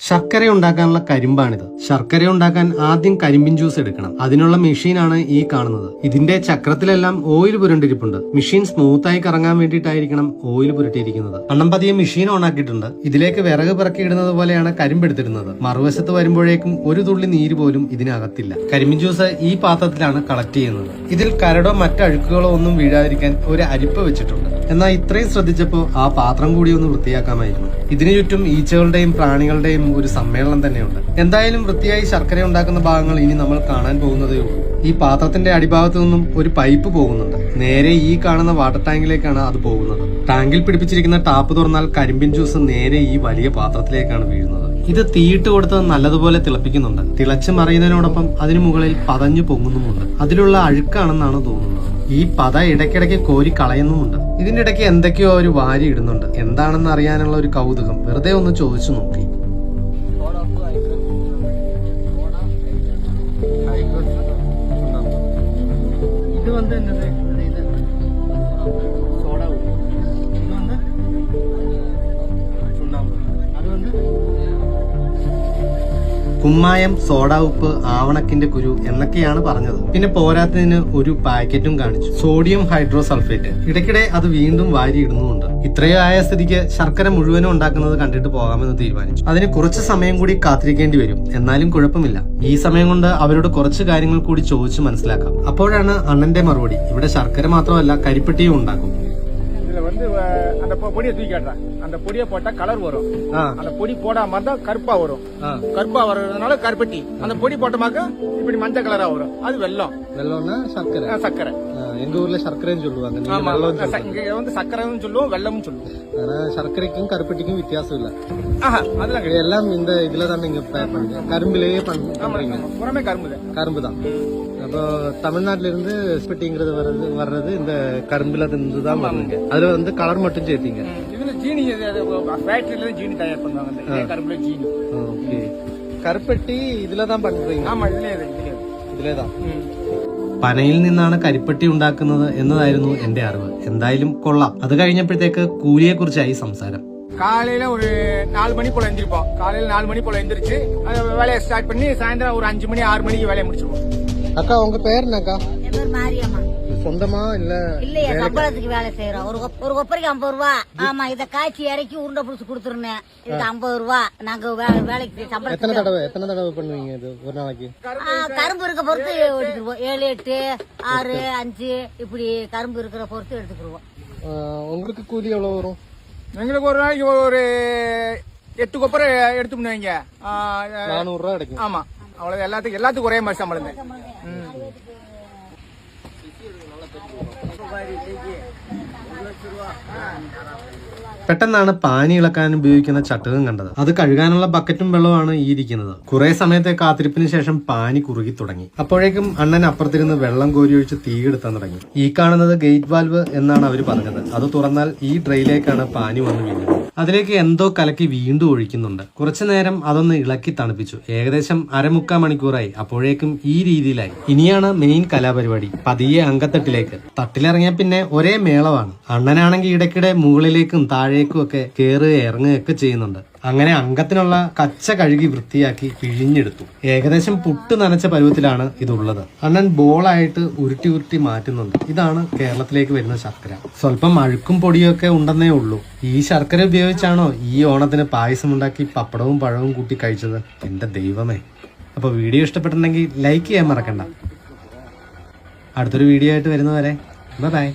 ശർക്കര ഉണ്ടാക്കാനുള്ള കരിമ്പാണിത്. ശർക്കര ഉണ്ടാക്കാൻ ആദ്യം കരിമ്പിൻ ജ്യൂസ് എടുക്കണം. അതിനുള്ള മെഷീനാണ് ഈ കാണുന്നത്. ഇതിന്റെ ചക്രത്തിലെല്ലാം ഓയിൽ പുരണ്ടിരിപ്പുണ്ട്. മെഷീൻ സ്മൂത്തായി കറങ്ങാൻ വേണ്ടിയിട്ടായിരിക്കണം ഓയിൽ പുരട്ടിയിരിക്കുന്നത്. അണ്ണം പതിയെ മെഷീൻ ഓൺ ആക്കിയിട്ടുണ്ട്. ഇതിലേക്ക് വിറക് പിറക്കിയിടുന്നത് പോലെയാണ് കരിമ്പെടുത്തിരുന്നത്. മറുവശത്ത് വരുമ്പോഴേക്കും ഒരു തുള്ളി നീര് പോലും ഇതിനകത്തില്ല. കരിമ്പിൻ ജ്യൂസ് ഈ പാത്രത്തിലാണ് കളക്ട് ചെയ്യുന്നത്. ഇതിൽ കരടോ മറ്റ് അഴുക്കുകളോ ഒന്നും വീഴാതിരിക്കാൻ ഒരു അരിപ്പ വെച്ചിട്ടുണ്ട്. എന്നാൽ ഇത്രയും ശ്രദ്ധിച്ചപ്പോൾ ആ പാത്രം കൂടി ഒന്ന് വൃത്തിയാക്കാമായിരുന്നു. ഇതിനു ചുറ്റും ഈച്ചകളുടെയും പ്രാണികളുടെയും ഒരു സമ്മേളനം തന്നെയുണ്ട്. എന്തായാലും വൃത്തിയായി ശർക്കര ഉണ്ടാക്കുന്ന ഭാഗങ്ങൾ ഇനി നമ്മൾ കാണാൻ പോകുന്നതേ ഉള്ളൂ. ഈ പാത്രത്തിന്റെ അടിഭാഗത്തു നിന്നും ഒരു പൈപ്പ് പോകുന്നുണ്ട്. നേരെ ഈ കാണുന്ന വാട്ടർ ടാങ്കിലേക്കാണ് അത് പോകുന്നത്. ടാങ്കിൽ പിടിപ്പിച്ചിരിക്കുന്ന ടാപ്പ് തുറന്നാൽ കരിമ്പിൻ ജ്യൂസ് നേരെ ഈ വലിയ പാത്രത്തിലേക്കാണ് വീഴുന്നത്. ഇത് തീയിട്ട് കൊടുത്ത് നല്ലതുപോലെ തിളപ്പിക്കുന്നുണ്ട്. തിളച്ച് മറിയുന്നതിനോടൊപ്പം അതിനു മുകളിൽ പതഞ്ഞു പൊങ്ങുന്നുമുണ്ട്. അതിലുള്ള അഴുക്കാണെന്നാണ് തോന്നുന്നത്. ഈ പത ഇടയ്ക്കിടയ്ക്ക് കോരി കളയുന്നുമുണ്ട്. ഇതിന്റെ ഇടയ്ക്ക് എന്തൊക്കെയോ ഒരു വാരി ഇടുന്നുണ്ട്. എന്താണെന്ന് അറിയാനുള്ള ഒരു കൗതുകം വെറുതെ ഒന്ന് ചോദിച്ചു നോക്കി. ഇത് വന്ന് എന്നത് സോഡ ഇത് വന്ന് ചുണ്ണാമ്പ് അത് വന്ന് കുമ്മായം, സോഡ ഉപ്പ്, ആവണക്കിന്റെ കുരു എന്നൊക്കെയാണ് പറഞ്ഞത്. പിന്നെ പോരാത്തതിന് ഒരു പാക്കറ്റും കാണിച്ചു. സോഡിയം ഹൈഡ്രോസൾഫേറ്റ്. ഇടയ്ക്കിടെ അത് വീണ്ടും വാരി ഇടുന്നുമുണ്ട്. ഇത്രയും ആയ സ്ഥിതിക്ക് ശർക്കര മുഴുവനും ഉണ്ടാക്കുന്നത് കണ്ടിട്ട് പോകാമെന്ന് തീരുമാനിച്ചു. അതിന് കുറച്ച് സമയം കൂടി കാത്തിരിക്കേണ്ടി വരും. എന്നാലും കുഴപ്പമില്ല. ഈ സമയം കൊണ്ട് അവരോട് കുറച്ച് കാര്യങ്ങൾ കൂടി ചോദിച്ചു മനസ്സിലാക്കാം. അപ്പോഴാണ് അണ്ണന്റെ മറുപടി. ഇവിടെ ശർക്കര മാത്രമല്ല കരിപ്പെട്ടിയും ഉണ്ടാക്കും. அந்த பொடியை தூக்கி காட்டுறேன். அந்த பொடியை போட்டா கலர் வரும். அந்த பொடி போடாம இருந்தா கருப்பா வரும். கருப்பா வர்றதுனால கருப்பட்டி. அந்த பொடி போட்டமாக்க இப்படி மஞ்சள் கலரா வரும். அது வெல்லம். வெல்லம்னா சர்க்கரை. சர்க்கரை. எங்க ஊர்ல சர்க்கரைன்னு சொல்லுவாங்க. இங்க வந்து சர்க்கரைன்னு சொல்லுவோம், வெல்லம்னு சொல்லுவோம். ஆனா சர்க்கரைக்கும் கருப்பட்டிக்கும் வித்தியாசம் இல்ல. அதெல்லாம் கிடையாது. எல்லாம் இந்த இதுல தான் நீங்க பண்ணுங்க. கரும்பிலேயே பண்றீங்க. புறமே கரும்பு தான். அப்போ தமிழ்நாட்டுல இருந்து ஸ்பெட்டிங்கிறது வர்றது இந்த கரும்புல இருந்து தான் வருதுங்க. அதுல வந்து கலர் மட்டும் சேர்த்தீங்க. இதுல ஜீனி ஃபேக்டரியில ஜீனி தயார் பண்ணுவாங்க. கரும்புல ஜீனி. ஓகே. കറുപ്പെട്ടി ഇതിലதான் പண்றீங்க. ഇതിലേதான். പനയിൽ നിന്നാണ് കരിപ്പെട്ടി ഉണ്ടാക്കുന്നത് എന്നതായിരുന്നു എന്റെ അറിവ്. എന്തായാലും കൊള്ളാം. അത് കഴിഞ്ഞപ്പോഴത്തേക്ക് കൂലിയെ കുറിച്ചായി സംസാരം. காலையில ஒரு 4 மணி போல எந்திரிப்போம். காலையில 4 மணி போல எந்திரிச்சு வேலையை ஸ்டார்ட் பண்ணி சாயந்தரம் ஒரு 5 மணி 6 மணிக்கு வேலையை முடிச்சிருவோம். அக்கா உங்க பேர் என்னக்கா? என் பேர் மாரியம்மா. சொந்தமா இல்ல? இல்லையா, சம்பளத்துக்கு வேலை செய்யறோம். ஒரு கொப்பரைக்கு 50 ரூபா. ஆமா, இத காய்ச்சி இறக்கி உருண்டை புடிச்சு கொடுத்துருந்தேன். இதுக்கு 50 ரூபா. நாங்க வேலைக்கு சம்பளம். எத்தனை தடவை பண்ணுவீங்க இது ஒரு நாளைக்கு? கரும்பு இருக்க பொறுத்து எடுத்துருவோம். 7, 8, 6, 5 இப்படி கரும்பு இருக்கிற பொறுத்து எடுத்துக்கிடுவோம். உங்களுக்கு கூலி எவ்வளவு வரும்? எங்களுக்கு ஒரு நாளைக்கு ஒரு 8 கொப்பரை எடுத்து பண்ணுவீங்க. 400 ரூபா கிடைக்கும். ஆமா, அவ்வளவு எல்லாத்துக்கும் ஒரே மாதிரி சம்பளம் தான். പെട്ടെന്നാണ് പാനി ഇളക്കാൻ ഉപയോഗിക്കുന്ന ചട്ടുകം കണ്ടത്. അത് കഴുകാനുള്ള ബക്കറ്റും വെള്ളമാണ് ഈ ഇരിക്കുന്നത്. കുറെ സമയത്തെ കാത്തിരിപ്പിന് ശേഷം പാനി കുറുകി തുടങ്ങി. അപ്പോഴേക്കും അണ്ണൻ അപ്പുറത്തിരുന്ന് വെള്ളം കോരിയൊഴിച്ച് തീയെടുത്താൻ തുടങ്ങി. ഈ കാണുന്നത് ഗേറ്റ് വാൽവ് എന്നാണ് അവർ പറഞ്ഞത്. അത് തുറന്നാൽ ഈ ട്രെയിലേക്കാണ് പാനി വന്ന് വീഴുന്നത്. അതിലേക്ക് എന്തോ കലക്കി വീണ്ടും ഒഴിക്കുന്നുണ്ട്. കുറച്ചു നേരം അതൊന്ന് ഇളക്കി തണുപ്പിച്ചു. ഏകദേശം 1/4 മണിക്കൂറായി. അപ്പോഴേക്കും ഈ രീതിയിലായി. ഇനിയാണ് മെയിൻ കലാപരിപാടി. പതിയെ അങ്കത്തട്ടിലേക്ക്. തട്ടിലിറങ്ങിയ പിന്നെ ഒരേ മേളമാണ്. അണ്ണനാണെങ്കിൽ ഇടയ്ക്കിടെ മുകളിലേക്കും താഴേക്കും ഒക്കെ കയറുക ഇറങ്ങുകയൊക്കെ ചെയ്യുന്നുണ്ട്. അങ്ങനെ അംഗത്തിനുള്ള കച്ച കഴുകി വൃത്തിയാക്കി പിഴിഞ്ഞെടുത്തു. ഏകദേശം പുട്ട് നനച്ച പരുവത്തിലാണ് ഇതുള്ളത്. അണ്ണൻ ബോളായിട്ട് ഉരുട്ടി മാറ്റുന്നുണ്ട്. ഇതാണ് കേരളത്തിലേക്ക് വരുന്ന ശർക്കര. സ്വല്പം അഴുക്കും പൊടിയൊക്കെ ഉണ്ടെന്നേ ഉള്ളൂ. ഈ ശർക്കര ഉപയോഗിച്ചാണോ ഈ ഓണത്തിന് പായസം ഉണ്ടാക്കി പപ്പടവും പഴവും കൂട്ടി കഴിച്ചത്? എന്റെ ദൈവമേ. അപ്പൊ വീഡിയോ ഇഷ്ടപ്പെട്ടിട്ടുണ്ടെങ്കിൽ ലൈക്ക് ചെയ്യാൻ മറക്കണ്ട. അടുത്തൊരു വീഡിയോ ആയിട്ട് വരുന്നവരെ ബൈ.